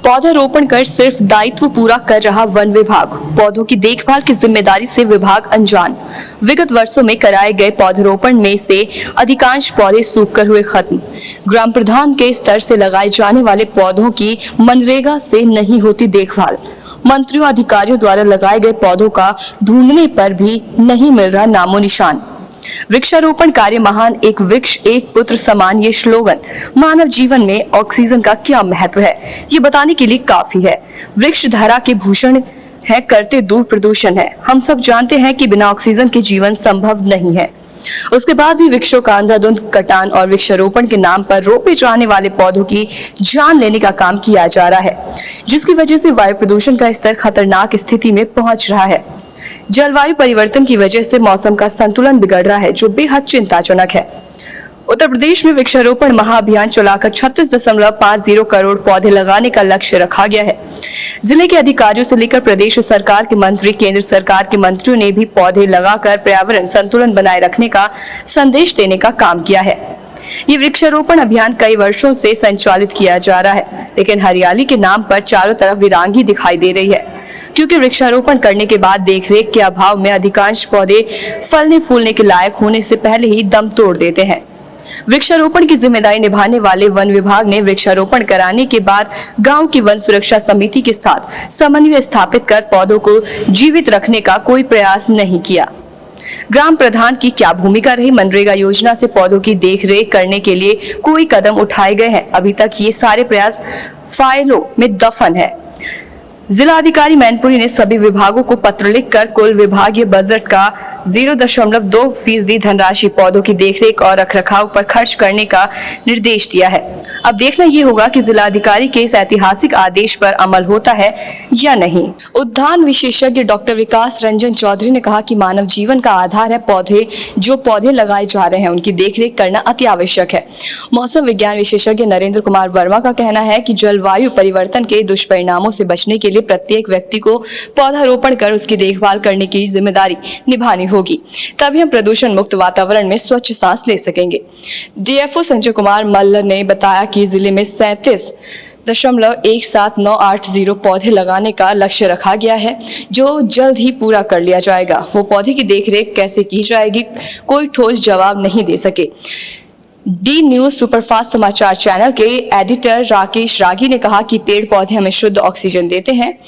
पौधारोपण कर सिर्फ दायित्व पूरा कर रहा वन विभाग, पौधों की देखभाल की जिम्मेदारी से विभाग अनजान। विगत वर्षों में कराए गए पौधारोपण में से अधिकांश पौधे सूखकर हुए खत्म। ग्राम प्रधान के स्तर से लगाए जाने वाले पौधों की मनरेगा से नहीं होती देखभाल। मंत्रियों अधिकारियों द्वारा लगाए गए पौधों का ढूंढने पर भी नहीं मिल रहा नामो निशान। वृक्षारोपण कार्य महान, एक वृक्ष एक पुत्र समान, ये स्लोगन मानव जीवन में ऑक्सीजन का क्या महत्व है ये बताने के लिए काफी है। वृक्ष धरा के भूषण है, करते दूर प्रदूषण है। हम सब जानते हैं कि बिना ऑक्सीजन के जीवन संभव नहीं है। उसके बाद भी वृक्षों का अंधाधुंध कटान और वृक्षारोपण के नाम पर रोपे जाने वाले पौधों की जान लेने का काम किया जा रहा है, जिसकी वजह से वायु प्रदूषण का स्तर खतरनाक स्थिति में पहुंच रहा है। जलवायु परिवर्तन की वजह से मौसम का संतुलन बिगड़ रहा है, जो बेहद चिंताजनक है। उत्तर प्रदेश में वृक्षारोपण महाअभियान चलाकर 36.50 करोड़ पौधे लगाने का लक्ष्य रखा गया है। जिले के अधिकारियों से लेकर प्रदेश सरकार के मंत्री, केंद्र सरकार के मंत्रियों ने भी पौधे लगाकर पर्यावरण संतुलन बनाए रखने का संदेश देने का काम किया है। ये वृक्षारोपण अभियान कई वर्षों से संचालित किया जा रहा है, लेकिन हरियाली के नाम पर चारों तरफ वीरांगी दिखाई दे रही है, क्योंकि वृक्षारोपण करने के बाद देखरेख के अभाव में अधिकांश पौधे फलने फूलने के लायक होने से पहले ही दम तोड़ देते हैं। वृक्षारोपण की जिम्मेदारी निभाने वाले वन विभाग ने वृक्षारोपण कराने के बाद गांव की वन सुरक्षा समिति के साथ समन्वय स्थापित कर पौधों को जीवित रखने का कोई प्रयास नहीं किया। ग्राम प्रधान की क्या भूमिका रही? मनरेगा योजना से पौधों की देखरेख करने के लिए कोई कदम उठाए गए हैं? अभी तक ये सारे प्रयास फाइलों में दफन है। जिला अधिकारी मैनपुरी ने सभी विभागों को पत्र लिखकर कुल विभागीय बजट का 0.2% धनराशि पौधों की देखरेख और रखरखाव पर खर्च करने का निर्देश दिया है। अब देखना ये होगा कि जिला अधिकारी के इस ऐतिहासिक आदेश पर अमल होता है या नहीं। उद्यान विशेषज्ञ डॉक्टर विकास रंजन चौधरी ने कहा कि मानव जीवन का आधार है पौधे। जो पौधे लगाए जा रहे हैं उनकी देखरेख करना अति आवश्यक है। मौसम विज्ञान विशेषज्ञ नरेंद्र कुमार वर्मा का कहना है कि जलवायु परिवर्तन के दुष्परिणामों से बचने के लिए प्रत्येक व्यक्ति को पौधारोपण कर उसकी देखभाल करने की जिम्मेदारी निभानी होगी, तभी हम प्रदूषण मुक्त वातावरण में स्वच्छ सांस ले सकेंगे। डीएफओ संजय कुमार मल्ल ने बताया कि जिले में 37.17980 पौधे लगाने का लक्ष्य रखा गया है, जो जल्द ही पूरा कर लिया जाएगा। वो पौधे की देखरेख कैसे की जाएगी, कोई ठोस जवाब नहीं दे सके। डी न्यूज सुपरफास्ट समाचार चैनल के एडिटर राकेश रागी ने कहा कि पेड़ पौधे हमें शुद्ध ऑक्सीजन देते हैं।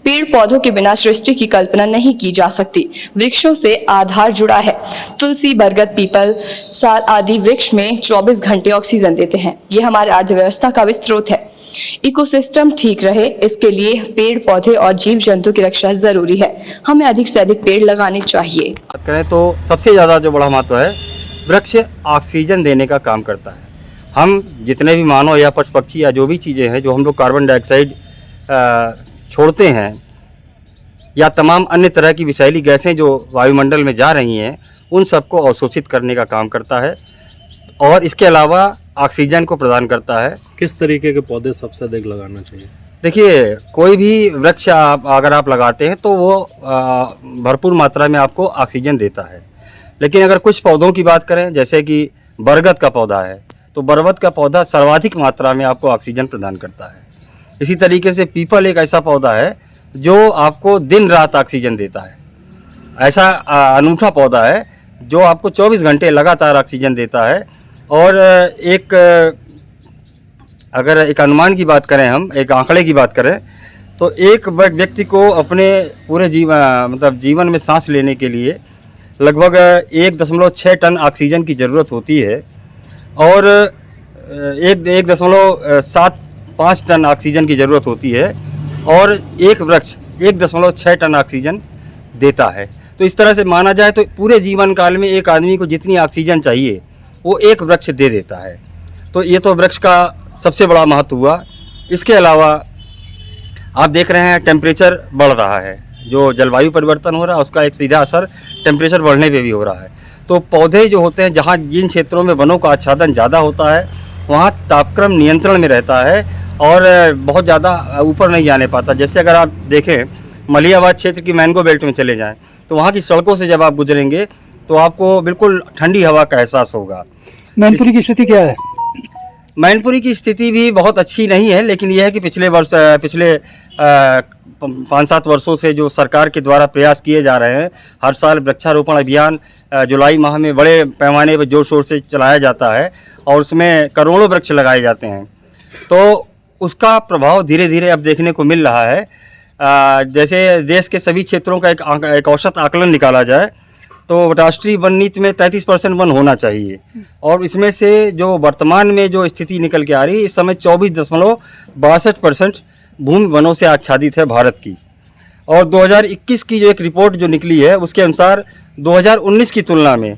पेड़ पौधों के बिना सृष्टि की कल्पना नहीं की जा सकती। वृक्षों से आधार जुड़ा है। तुलसी, बरगद, पीपल, साल आदि वृक्ष में 24 घंटे ऑक्सीजन देते हैं। ये हमारे अर्थव्यवस्था का भी स्रोत है। इकोसिस्टम ठीक रहे, इसके लिए पेड़ पौधे और जीव जंतु की रक्षा जरूरी है। हमें अधिक से अधिक पेड़ लगाने चाहिए। बात करें तो सबसे ज्यादा जो बड़ा महत्व है, वृक्ष ऑक्सीजन देने का काम करता है। हम जितने भी मानव या पशु पक्षी या जो भी चीज़ें हैं जो हम लोग कार्बन डाइऑक्साइड छोड़ते हैं या तमाम अन्य तरह की विषैली गैसें जो वायुमंडल में जा रही हैं, उन सबको अवशोषित करने का काम करता है और इसके अलावा ऑक्सीजन को प्रदान करता है। किस तरीके के पौधे सबसे अधिक लगाना चाहिए? देखिए, कोई भी वृक्ष अगर आप लगाते हैं तो वो भरपूर मात्रा में आपको ऑक्सीजन देता है, लेकिन अगर कुछ पौधों की बात करें, जैसे कि बरगद का पौधा है, तो बरगद का पौधा सर्वाधिक मात्रा में आपको ऑक्सीजन प्रदान करता है। इसी तरीके से पीपल एक ऐसा पौधा है जो आपको दिन रात ऑक्सीजन देता है। ऐसा अनूठा पौधा है जो आपको 24 घंटे लगातार ऑक्सीजन देता है। और अगर एक अनुमान की बात करें, हम एक आंकड़े की बात करें, तो एक व्यक्ति को अपने पूरे जीवन में सांस लेने के लिए लगभग 1.6 टन ऑक्सीजन की ज़रूरत होती है और 1.75 टन ऑक्सीजन की ज़रूरत होती है और एक वृक्ष 1.6 टन ऑक्सीजन देता है। तो इस तरह से माना जाए तो पूरे जीवन काल में एक आदमी को जितनी ऑक्सीजन चाहिए वो एक वृक्ष दे देता है। तो ये तो वृक्ष का सबसे बड़ा महत्व हुआ। इसके अलावा आप देख रहे हैं टेम्परेचर बढ़ रहा है, जो जलवायु परिवर्तन हो रहा है उसका एक सीधा असर टेम्परेचर बढ़ने पे भी हो रहा है। तो पौधे जो होते हैं, जहाँ जिन क्षेत्रों में वनों का आच्छादन ज़्यादा होता है वहाँ तापक्रम नियंत्रण में रहता है और बहुत ज़्यादा ऊपर नहीं जाने पाता। जैसे अगर आप देखें मलिहाबाद क्षेत्र की मैंगो बेल्ट में चले जाएं तो वहाँ की सड़कों से जब आप गुजरेंगे तो आपको बिल्कुल ठंडी हवा का एहसास होगा। मैनपुरी की स्थिति क्या है? मैनपुरी की स्थिति भी बहुत अच्छी नहीं है, लेकिन यह है कि पिछले 5-7 वर्षों से जो सरकार के द्वारा प्रयास किए जा रहे हैं, हर साल वृक्षारोपण अभियान जुलाई माह में बड़े पैमाने पर जोर शोर से चलाया जाता है और उसमें करोड़ों वृक्ष लगाए जाते हैं। तो उसका प्रभाव धीरे धीरे अब देखने को मिल रहा है। जैसे देश के सभी क्षेत्रों का एक औसत आकलन निकाला जाए तो राष्ट्रीय वन नीति में 33% वन होना चाहिए, और इसमें से जो वर्तमान में जो स्थिति निकल के आ रही है, इस समय 24.62% भूमि वनों से आच्छादित है भारत की। और 2021 की जो एक रिपोर्ट जो निकली है उसके अनुसार 2019 की तुलना में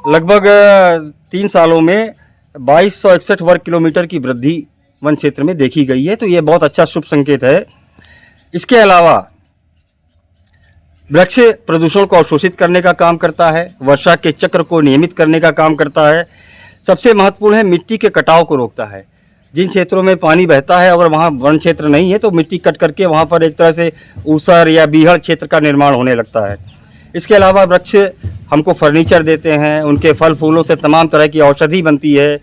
लगभग 3 सालों में 2261 वर्ग किलोमीटर की वृद्धि वन क्षेत्र में देखी गई है। तो ये बहुत अच्छा शुभ संकेत है। इसके अलावा वृक्ष प्रदूषण को अवशोषित करने का काम करता है, वर्षा के चक्र को नियमित करने का काम करता है। सबसे महत्वपूर्ण है, मिट्टी के कटाव को रोकता है। जिन क्षेत्रों में पानी बहता है, अगर वहाँ वन क्षेत्र नहीं है तो मिट्टी कट करके वहाँ पर एक तरह से ऊसर या बीहड़ क्षेत्र का निर्माण होने लगता है। इसके अलावा वृक्ष हमको फर्नीचर देते हैं, उनके फल फूलों से तमाम तरह की औषधि बनती है,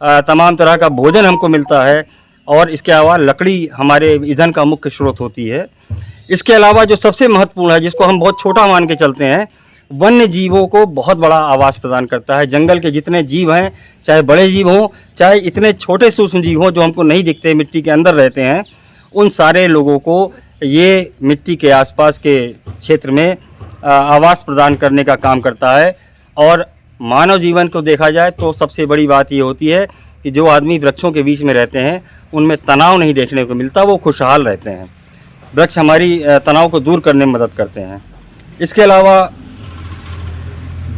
तमाम तरह का भोजन हमको मिलता है, और इसके अलावा लकड़ी हमारे ईंधन का मुख्य स्रोत होती है। इसके अलावा जो सबसे महत्वपूर्ण है, जिसको हम बहुत छोटा मान के चलते हैं, वन्य जीवों को बहुत बड़ा आवास प्रदान करता है। जंगल के जितने जीव हैं, चाहे बड़े जीव हों, चाहे इतने छोटे सूक्ष्म जीव हों जो हमको नहीं दिखते, मिट्टी के अंदर रहते हैं, उन सारे लोगों को ये मिट्टी के आसपास के क्षेत्र में आवास प्रदान करने का काम करता है। और मानव जीवन को देखा जाए तो सबसे बड़ी बात ये होती है कि जो आदमी वृक्षों के बीच में रहते हैं उनमें तनाव नहीं देखने को मिलता, वो खुशहाल रहते हैं। वृक्ष हमारी तनाव को दूर करने में मदद करते हैं। इसके अलावा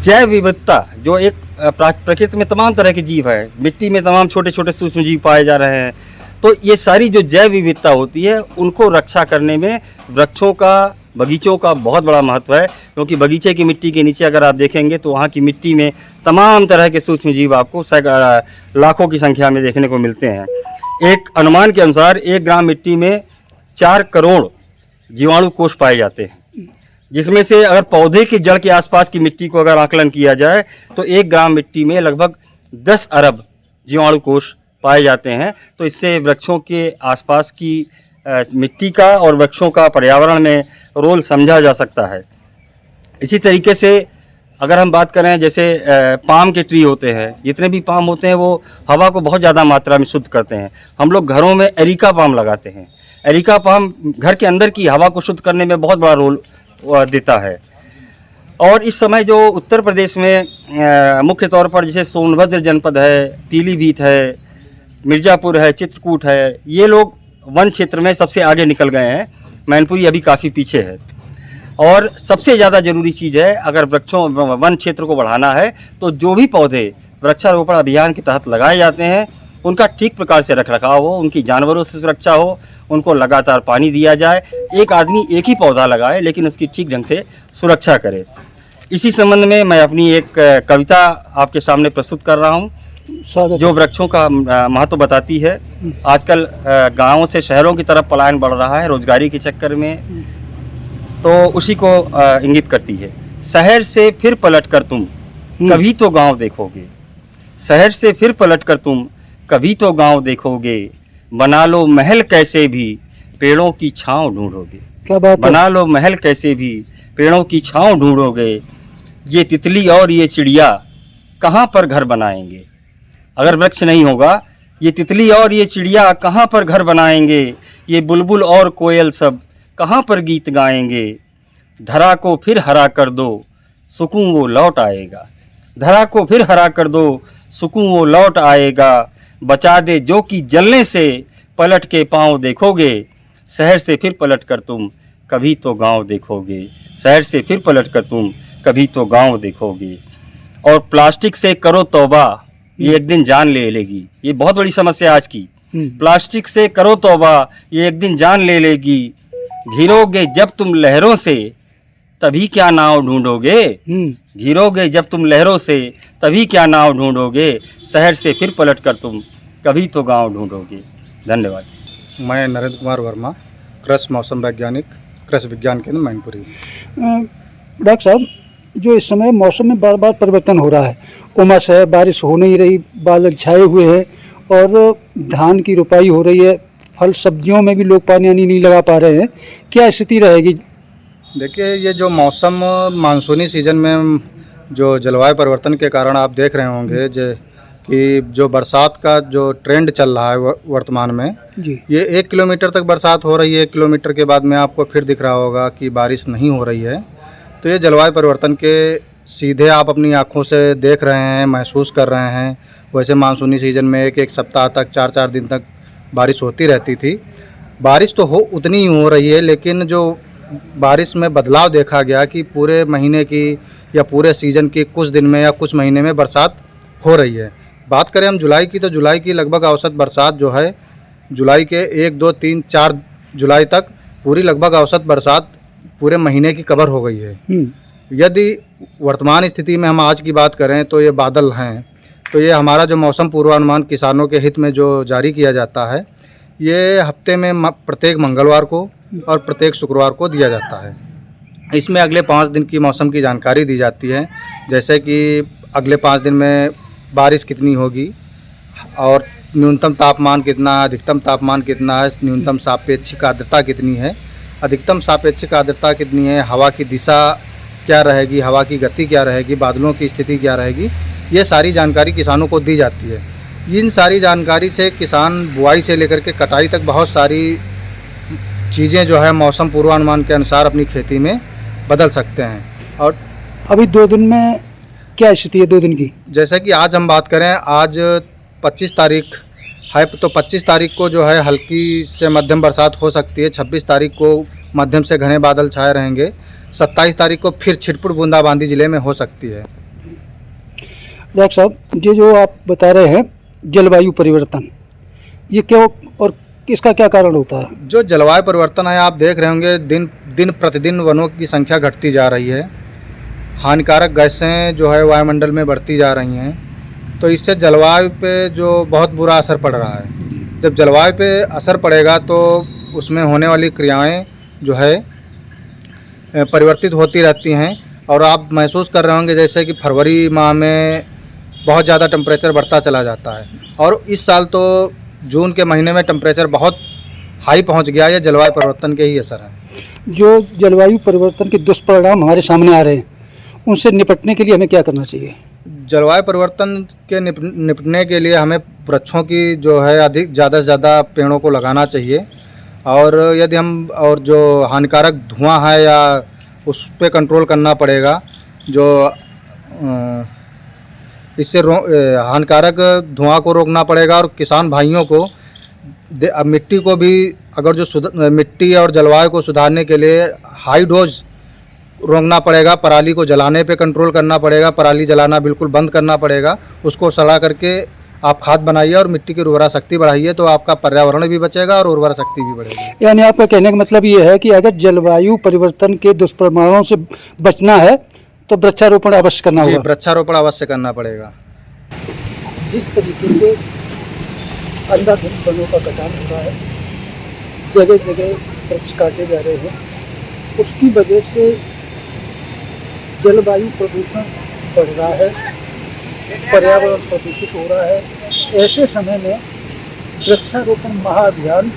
जैव विविधता, जो एक प्रकृति में तमाम तरह के जीव है, मिट्टी में तमाम छोटे छोटे सूक्ष्म जीव पाए जा रहे हैं, तो ये सारी जो जैव विविधता होती है उनको रक्षा करने में वृक्षों का, बगीचों का बहुत बड़ा महत्व है। क्योंकि बगीचे की मिट्टी के नीचे अगर आप देखेंगे तो वहाँ की मिट्टी में तमाम तरह के सूक्ष्म जीव आपको लाखों की संख्या में देखने को मिलते हैं। एक अनुमान के अनुसार 1 ग्राम मिट्टी में 4 करोड़ जीवाणु कोष पाए जाते हैं, जिसमें से अगर पौधे की जड़ के आसपास की मिट्टी को अगर आकलन किया जाए तो 1 ग्राम मिट्टी में लगभग 10 अरब जीवाणु कोष पाए जाते हैं। तो इससे वृक्षों के आसपास की मिट्टी का और वृक्षों का पर्यावरण में रोल समझा जा सकता है। इसी तरीके से अगर हम बात करें, जैसे पाम के ट्री होते हैं, जितने भी पाम होते हैं वो हवा को बहुत ज़्यादा मात्रा में शुद्ध करते हैं। हम लोग घरों में एरिका पाम लगाते हैं। एरिका पाम घर के अंदर की हवा को शुद्ध करने में बहुत बड़ा रोल देता है। और इस समय जो उत्तर प्रदेश में मुख्य तौर पर जैसे सोनभद्र जनपद है, पीलीभीत है, मिर्ज़ापुर है, चित्रकूट है, ये लोग वन क्षेत्र में सबसे आगे निकल गए हैं। मैनपुरी अभी काफ़ी पीछे है। और सबसे ज़्यादा ज़रूरी चीज़ है, अगर वन क्षेत्र को बढ़ाना है तो जो भी पौधे वृक्षारोपण अभियान के तहत लगाए जाते हैं उनका ठीक प्रकार से रखरखाव हो, उनकी जानवरों से सुरक्षा हो, उनको लगातार पानी दिया जाए। एक आदमी एक ही पौधा लगाए लेकिन उसकी ठीक ढंग से सुरक्षा करे। इसी संबंध में मैं अपनी एक कविता आपके सामने प्रस्तुत कर रहा हूँ जो वृक्षों का महत्व बताती है। आजकल गांवों से शहरों की तरफ पलायन बढ़ रहा है रोजगारी के चक्कर में, तो उसी को इंगित करती है। शहर से फिर पलट कर तुम कभी तो गांव देखोगे, शहर से फिर पलट कर तुम कभी तो गांव देखोगे, बना लो महल कैसे भी पेड़ों की छांव ढूंढोगे। क्या बात है? बना लो महल कैसे भी पेड़ों की छांव ढूंढोगे, ये तितली और ये चिड़िया कहाँ पर घर बनाएंगे। अगर वृक्ष नहीं होगा, ये तितली और ये चिड़िया कहाँ पर घर बनाएंगे, ये बुलबुल और कोयल सब कहाँ पर गीत गाएंगे। धरा को फिर हरा कर दो सुकून वो लौट आएगा, धरा को फिर हरा कर दो सुकून वो लौट आएगा। बचा दे जो कि जलने से पलट के पाँव देखोगे, शहर से फिर पलट कर तुम कभी तो गांव देखोगे, शहर से फिर पलट कर तुम कभी तो गांव देखोगे। और प्लास्टिक से करो तौबा, ये एक दिन जान ले लेगी। ये बहुत बड़ी समस्या आज की। प्लास्टिक से करो तौबा, ये एक दिन जान ले लेगी। घिरोगे जब तुम लहरों से तभी क्या नाव ढूंढोगे, घिरोगे जब तुम लहरों से तभी क्या नाव ढूंढोगे। शहर से फिर पलट कर तुम कभी तो गांव ढूंढोगे। धन्यवाद। मैं नरेंद्र कुमार वर्मा, कृषि मौसम वैज्ञानिक, कृषि विज्ञान केंद्र मैनपुरी। डॉक्टर साहब, जो इस समय मौसम में बार बार परिवर्तन हो रहा है, उमस है, बारिश हो नहीं रही, बादल छाए हुए हैं और धान की रोपाई हो रही है, फल सब्जियों में भी लोग पानी नहीं लगा पा रहे हैं, क्या स्थिति रहेगी? देखिए, ये जो मौसम मानसूनी सीजन में जो जलवायु परिवर्तन के कारण आप देख रहे होंगे कि जो बरसात का जो ट्रेंड चल रहा है वर्तमान में, जी, ये 1 किलोमीटर तक बरसात हो रही है, 1 किलोमीटर के बाद में आपको फिर दिख रहा होगा कि बारिश नहीं हो रही है। तो ये जलवायु परिवर्तन के सीधे आप अपनी आँखों से देख रहे हैं, महसूस कर रहे हैं। वैसे मानसूनी सीजन में एक सप्ताह तक 4-4 दिन तक बारिश होती रहती थी। बारिश तो उतनी ही हो रही है, लेकिन जो बारिश में बदलाव देखा गया कि पूरे महीने की या पूरे सीज़न की कुछ दिन में या कुछ महीने में बरसात हो रही है। बात करें हम जुलाई की, तो जुलाई की लगभग औसत बरसात जो है, जुलाई के 1, 2, 3, 4 जुलाई तक पूरी लगभग औसत बरसात पूरे महीने की कवर हो गई है। यदि वर्तमान स्थिति में हम आज की बात करें तो ये बादल हैं, तो ये हमारा जो मौसम पूर्वानुमान किसानों के हित में जो जारी किया जाता है, ये हफ्ते में प्रत्येक मंगलवार को और प्रत्येक शुक्रवार को दिया जाता है। इसमें अगले 5 दिन की मौसम की जानकारी दी जाती है, जैसे कि अगले 5 दिन में बारिश कितनी होगी और न्यूनतम तापमान कितना है, अधिकतम तापमान कितना है, न्यूनतम सापेक्षिक आर्द्रता कितनी है, अधिकतम सापेक्षिक आर्द्रता कितनी है, हवा की दिशा क्या रहेगी, हवा की गति क्या रहेगी, बादलों की स्थिति क्या रहेगी, ये सारी जानकारी किसानों को दी जाती है। इन सारी जानकारी से किसान बुआई से लेकर के कटाई तक बहुत सारी चीज़ें जो है मौसम पूर्वानुमान के अनुसार अपनी खेती में बदल सकते हैं। और अभी 2 दिन में क्या स्थिति है 2 दिन की? जैसे कि आज हम बात करें, आज 25 तारीख है, तो 25 तारीख को जो है हल्की से मध्यम बरसात हो सकती है। 26 तारीख को मध्यम से घने बादल छाए रहेंगे। 27 तारीख को फिर छिटपुट बूंदाबांदी ज़िले में हो सकती है। डॉक्टर साहब, ये जो आप बता रहे हैं जलवायु परिवर्तन, ये क्यों और इसका क्या कारण होता है? जो जलवायु परिवर्तन है, आप देख रहे होंगे दिन प्रतिदिन वनों की संख्या घटती जा रही है, हानिकारक गैसें जो है वायुमंडल में बढ़ती जा रही हैं, तो इससे जलवायु पे जो बहुत बुरा असर पड़ रहा है। जब जलवायु पे असर पड़ेगा तो उसमें होने वाली क्रियाएं जो है परिवर्तित होती रहती हैं। और आप महसूस कर रहे होंगे जैसे कि फरवरी माह में बहुत ज़्यादा टेम्परेचर बढ़ता चला जाता है, और इस साल तो जून के महीने में टेम्परेचर बहुत हाई पहुंच गया। ये जलवायु परिवर्तन के ही असर है। जो जलवायु परिवर्तन के दुष्परिणाम हमारे सामने आ रहे हैं, उनसे निपटने के लिए हमें क्या करना चाहिए? जलवायु परिवर्तन के निपटने के लिए हमें वृक्षों की जो है अधिक ज़्यादा से ज़्यादा पेड़ों को लगाना चाहिए। और यदि हम और जो हानिकारक धुआं है या उस पर कंट्रोल करना पड़ेगा। जो इससे हानिकारक धुआं को रोकना पड़ेगा। और किसान भाइयों को मिट्टी को भी अगर जो मिट्टी और जलवायु को सुधारने के लिए हाई डोज रोकना पड़ेगा। पराली को जलाने पे कंट्रोल करना पड़ेगा। पराली जलाना बिल्कुल बंद करना पड़ेगा। उसको सड़ा करके आप खाद बनाइए और मिट्टी की उर्वरा शक्ति बढ़ाइए, तो आपका पर्यावरण भी बचेगा और उर्वरा शक्ति भी बढ़ेगी। यानी आपका कहने का मतलब ये है कि अगर जलवायु परिवर्तन के दुष्प्रभावों से बचना है तो वृक्षारोपण अवश्य करना होगा। जी, वृक्षारोपण अवश्य करना पड़ेगा। जिस तरीके से अंधाधुंध वनों का कटान हो रहा है, जगह जगह वृक्ष काटे जा रहे हैं, उसकी वजह से जलवायु प्रदूषण बढ़ रहा है, पर्यावरण प्रदूषित हो रहा है। ऐसे समय में वृक्षारोपण महाअभियान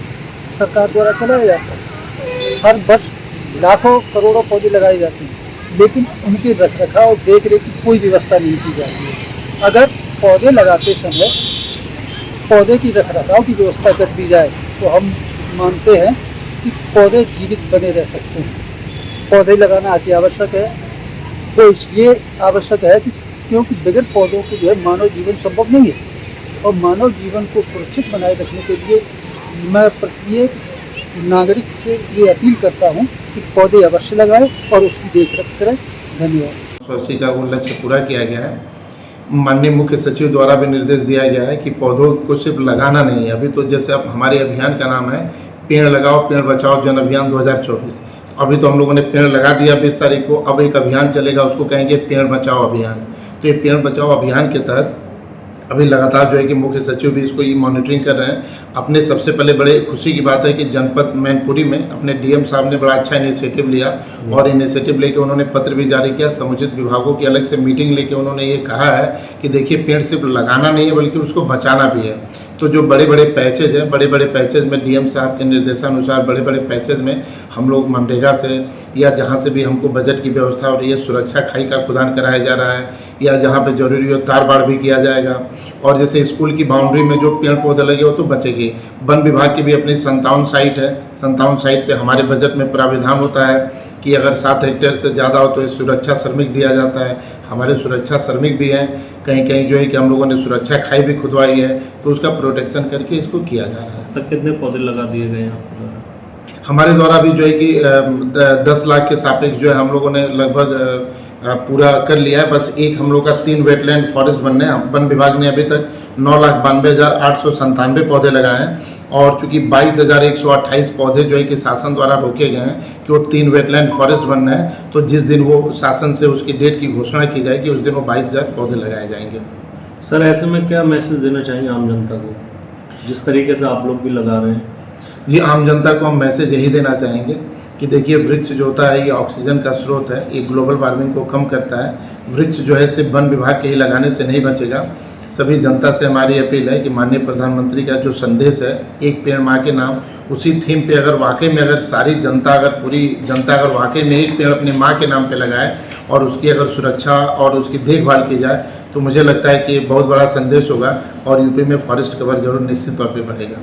सरकार द्वारा चलाया जाता है। हर वर्ष लाखों करोड़ों पौधे लगाए जाते हैं, लेकिन उनके रखरखाव और देख रेख की कोई व्यवस्था नहीं की जाती है। अगर पौधे लगाते समय पौधे की रखरखाव की व्यवस्था कर दी जाए तो हम मानते हैं कि पौधे जीवित बने रह सकते हैं। पौधे लगाना अति आवश्यक है। तो इसलिए आवश्यक है कि क्योंकि बगैर पौधों के जो है मानव जीवन संभव नहीं है, और मानव जीवन को सुरक्षित बनाए रखने के लिए मैं प्रत्येक नागरिक से ये अपील करता हूँ कि पौधे अवश्य लगाएं और उसकी देखरेख करें। धन्यवाद। स्वच्छता का वो लक्ष्य पूरा किया गया है। माननीय मुख्य सचिव द्वारा भी निर्देश दिया गया है कि पौधों को सिर्फ लगाना नहीं है। अभी तो जैसे अब हमारे अभियान का नाम है पेड़ लगाओ पेड़ बचाओ जन अभियान 2024। अभी तो हम लोगों ने पेड़ लगा दिया 20 तारीख को। अब एक अभियान चलेगा, उसको कहेंगे पेड़ बचाओ अभियान। तो ये पेड़ बचाओ अभियान के तहत अभी लगातार जो है कि मुख्य सचिव भी इसको ये मॉनिटरिंग कर रहे हैं। अपने सबसे पहले बड़े खुशी की बात है कि जनपद मैनपुरी में अपने डीएम साहब ने बड़ा अच्छा इनिशिएटिव लिया, और इनिशिएटिव लेके उन्होंने पत्र भी जारी किया। समुचित विभागों की अलग से मीटिंग लेके उन्होंने ये कहा है कि देखिए पेड़ सिर्फ लगाना नहीं है बल्कि उसको बचाना भी है। तो जो बड़े बड़े पैचेज हैं, बड़े बड़े पैचेज में डीएम साहब के निर्देशानुसार बड़े बड़े पैचेज में हम लोग मनरेगा से या जहाँ से भी हमको बजट की व्यवस्था हो रही है, सुरक्षा खाई का खुदान कराया जा रहा है, या जहाँ पे जरूरी हो तार बाड़ भी किया जाएगा। और जैसे स्कूल की बाउंड्री में जो पेड़ पौधे लगे हो तो बचेगी। वन विभाग की भी अपनी 57 साइट है, 57 साइट पे हमारे बजट में प्राविधान होता है कि अगर 7 हेक्टेयर से ज़्यादा हो तो इस सुरक्षा श्रमिक दिया जाता है। हमारे सुरक्षा श्रमिक भी हैं, कहीं कहीं जो है कि हम लोगों ने सुरक्षा खाई भी खुदवाई है, तो उसका प्रोटेक्शन करके इसको किया जा रहा है। तक कितने पौधे लगा दिए गए हैं आपके द्वारा? हमारे द्वारा भी जो है कि 10 लाख के सापेक्ष जो है हम लोगों ने लगभग पूरा कर लिया है। बस एक हम लोग का 3 वेटलैंड फॉरेस्ट बनने हैं। वन विभाग ने अभी तक 9,92,897 पौधे लगाए हैं, और चूँकि 22,128 पौधे जो है कि शासन द्वारा रोके गए हैं कि वो 3 वेटलैंड फॉरेस्ट बनना है, तो जिस दिन वो शासन से उसकी डेट की घोषणा की जाएगी उस दिन वो 22,000 पौधे लगाए जाएंगे। सर ऐसे में क्या मैसेज देना चाहिए आम जनता को, जिस तरीके से आप लोग भी लगा रहे हैं? जी, आम जनता को हम मैसेज यही देना चाहेंगे कि देखिए, वृक्ष जो होता है ये ऑक्सीजन का स्रोत है, ये ग्लोबल वार्मिंग को कम करता है। वृक्ष जो है सिर्फ वन विभाग के ही लगाने से नहीं बचेगा। सभी जनता से हमारी अपील है कि माननीय प्रधानमंत्री का जो संदेश है, एक पेड़ माँ के नाम, उसी थीम पे अगर वाकई में अगर सारी जनता, अगर पूरी जनता अगर वाकई में एक पेड़ अपनी माँ के नाम पे लगाए और उसकी अगर सुरक्षा और उसकी देखभाल की जाए, तो मुझे लगता है कि बहुत बड़ा संदेश होगा और यूपी में फॉरेस्ट कवर जरूर निश्चित तौर पे बढ़ेगा।